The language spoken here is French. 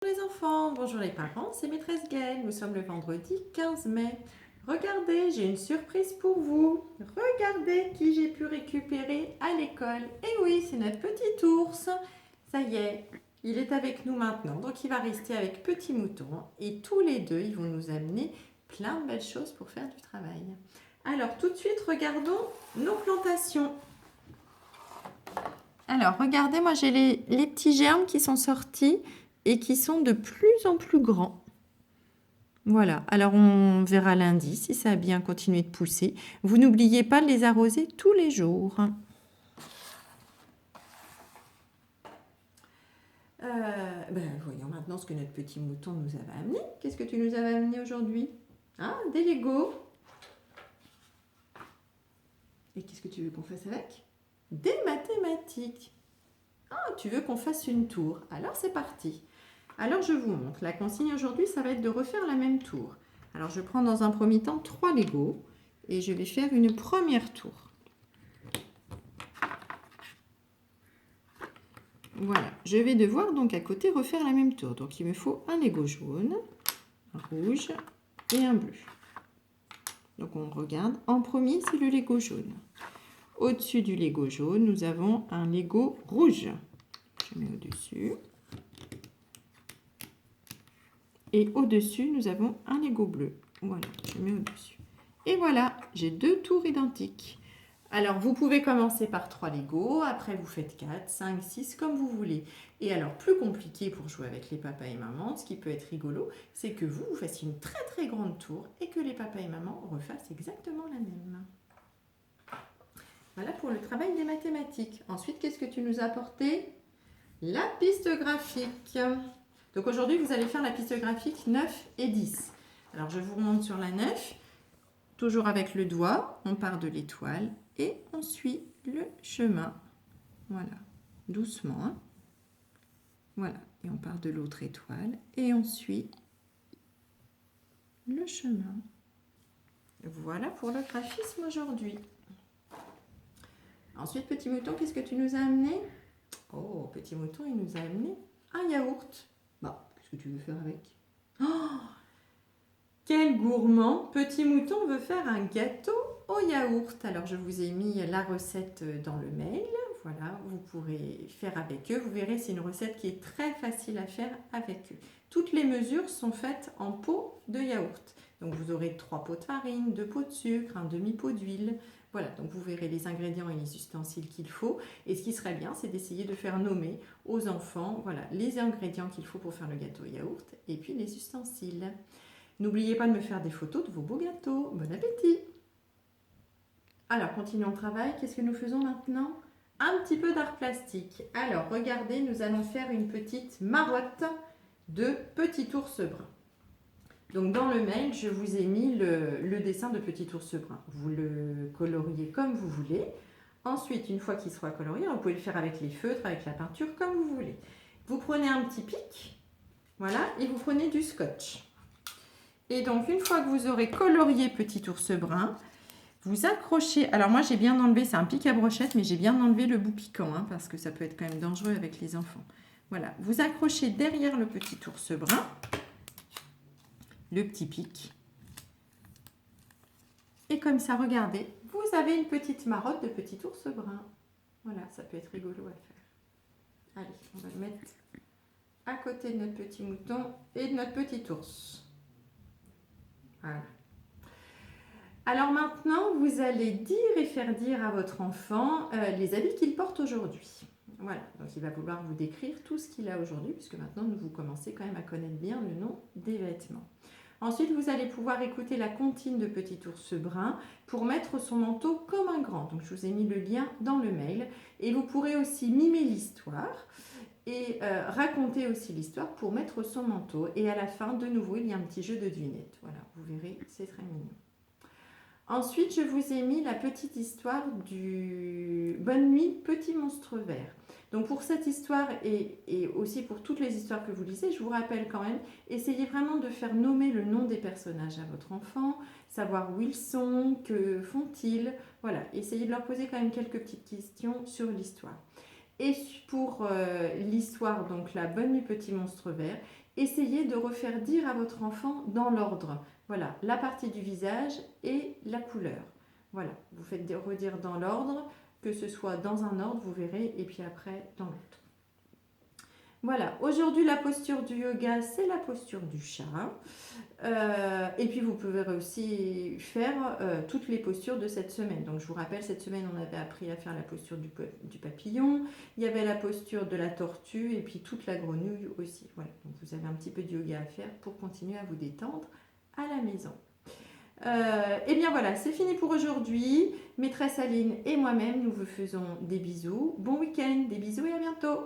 Bonjour les enfants, bonjour les parents, c'est maîtresse Gaëlle. Nous sommes le vendredi 15 mai. Regardez, j'ai une surprise pour vous. Regardez qui j'ai pu récupérer à l'école. Et oui, c'est notre petit ours. Ça y est, il est avec nous maintenant. Donc il va rester avec Petit Mouton. Et tous les deux, ils vont nous amener plein de belles choses pour faire du travail. Alors tout de suite, regardons nos plantations. Alors regardez, moi j'ai les petits germes qui sont sortis et qui sont de plus en plus grands. Voilà, alors on verra lundi si ça a bien continué de pousser. Vous n'oubliez pas de les arroser tous les jours. Voyons maintenant ce que notre petit mouton nous avait amené. Qu'est-ce que tu nous avais amené aujourd'hui? Ah, des Legos. Et qu'est-ce que tu veux qu'on fasse avec? Des mathématiques. Ah, tu veux qu'on fasse une tour. Alors c'est parti. Alors je vous montre. La consigne aujourd'hui, ça va être de refaire la même tour. Alors je prends dans un premier temps 3 Legos et je vais faire une première tour. Voilà, je vais devoir donc à côté refaire la même tour. Donc il me faut un Lego jaune, un rouge et un bleu. Donc on regarde. En premier, c'est le Lego jaune. Au-dessus du Lego jaune, nous avons un Lego rouge. Je mets au-dessus. Et au-dessus, nous avons un Lego bleu. Voilà, je mets au-dessus. Et voilà, j'ai 2 tours identiques. Alors, vous pouvez commencer par 3 Lego, après vous faites 4, 5, 6, comme vous voulez. Et alors, plus compliqué pour jouer avec les papas et mamans, ce qui peut être rigolo, c'est que vous fassiez une très très grande tour et que les papas et mamans refassent exactement la même. Voilà pour le travail des mathématiques. Ensuite, qu'est-ce que tu nous as apporté? La piste graphique. Donc aujourd'hui, vous allez faire la piste graphique 9 et 10. Alors je vous remonte sur la 9. Toujours avec le doigt, on part de l'étoile et on suit le chemin. Voilà, doucement. Hein. Voilà, et on part de l'autre étoile et on suit le chemin. Voilà pour le graphisme aujourd'hui. Ensuite, petit mouton, qu'est-ce que tu nous as amené? Oh, petit mouton, il nous a amené un yaourt. Bah, qu'est-ce que tu veux faire avec? Oh, quel gourmand! Petit mouton veut faire un gâteau au yaourt. Alors, je vous ai mis la recette dans le mail. Voilà, vous pourrez faire avec eux. Vous verrez, c'est une recette qui est très facile à faire avec eux. Toutes les mesures sont faites en pot de yaourt. Donc, vous aurez 3 pots de farine, 2 pots de sucre, un demi-pot d'huile. Voilà, donc vous verrez les ingrédients et les ustensiles qu'il faut. Et ce qui serait bien, c'est d'essayer de faire nommer aux enfants, voilà, les ingrédients qu'il faut pour faire le gâteau au yaourt et puis les ustensiles. N'oubliez pas de me faire des photos de vos beaux gâteaux. Bon appétit! Alors, continuons le travail. Qu'est-ce que nous faisons maintenant? Un petit peu d'art plastique. Alors, regardez, nous allons faire une petite marotte de petit ours brun. Donc, dans le mail, je vous ai mis le dessin de petit ours brun. Vous le coloriez comme vous voulez. Ensuite, une fois qu'il sera colorié, vous pouvez le faire avec les feutres, avec la peinture, comme vous voulez. Vous prenez un petit pic, voilà, et vous prenez du scotch. Et donc, une fois que vous aurez colorié petit ours brun, vous accrochez. Alors, moi, j'ai bien enlevé, c'est un pic à brochette, mais j'ai bien enlevé le bout piquant, hein, parce que ça peut être quand même dangereux avec les enfants. Voilà, vous accrochez derrière le petit ours brun, le petit pic. Et comme ça, regardez, vous avez une petite marotte de petit ours brun. Voilà, ça peut être rigolo à faire. Allez, on va le mettre à côté de notre petit mouton et de notre petit ours. Voilà. Alors maintenant, vous allez dire et faire dire à votre enfant les habits qu'il porte aujourd'hui. Voilà, donc il va vouloir vous décrire tout ce qu'il a aujourd'hui, puisque maintenant vous commencez quand même à connaître bien le nom des vêtements. Ensuite, vous allez pouvoir écouter la comptine de Petit Ours Brun pour mettre son manteau comme un grand. Donc je vous ai mis le lien dans le mail. Et vous pourrez aussi mimer l'histoire et raconter aussi l'histoire pour mettre son manteau. Et à la fin, de nouveau, il y a un petit jeu de devinettes. Voilà, vous verrez, c'est très mignon. Ensuite, je vous ai mis la petite histoire du Bonne nuit, petit monstre vert. Donc pour cette histoire et aussi pour toutes les histoires que vous lisez, je vous rappelle quand même, essayez vraiment de faire nommer le nom des personnages à votre enfant, savoir où ils sont, que font-ils. Voilà, essayez de leur poser quand même quelques petites questions sur l'histoire. Et pour l'histoire, donc la Bonne nuit, petit monstre vert, essayez de refaire dire à votre enfant dans l'ordre. Voilà, la partie du visage et la couleur. Voilà, vous faites redire dans l'ordre, que ce soit dans un ordre, vous verrez, et puis après dans l'autre. Voilà, aujourd'hui la posture du yoga, c'est la posture du chat. Et puis vous pouvez aussi faire toutes les postures de cette semaine. Donc je vous rappelle, cette semaine on avait appris à faire la posture du papillon, il y avait la posture de la tortue et puis toute la grenouille aussi. Voilà, donc vous avez un petit peu de yoga à faire pour continuer à vous détendre à la maison. Et bien voilà, c'est fini pour aujourd'hui. Maîtresse Aline et moi-même, nous vous faisons des bisous. Bon week-end, des bisous et à bientôt.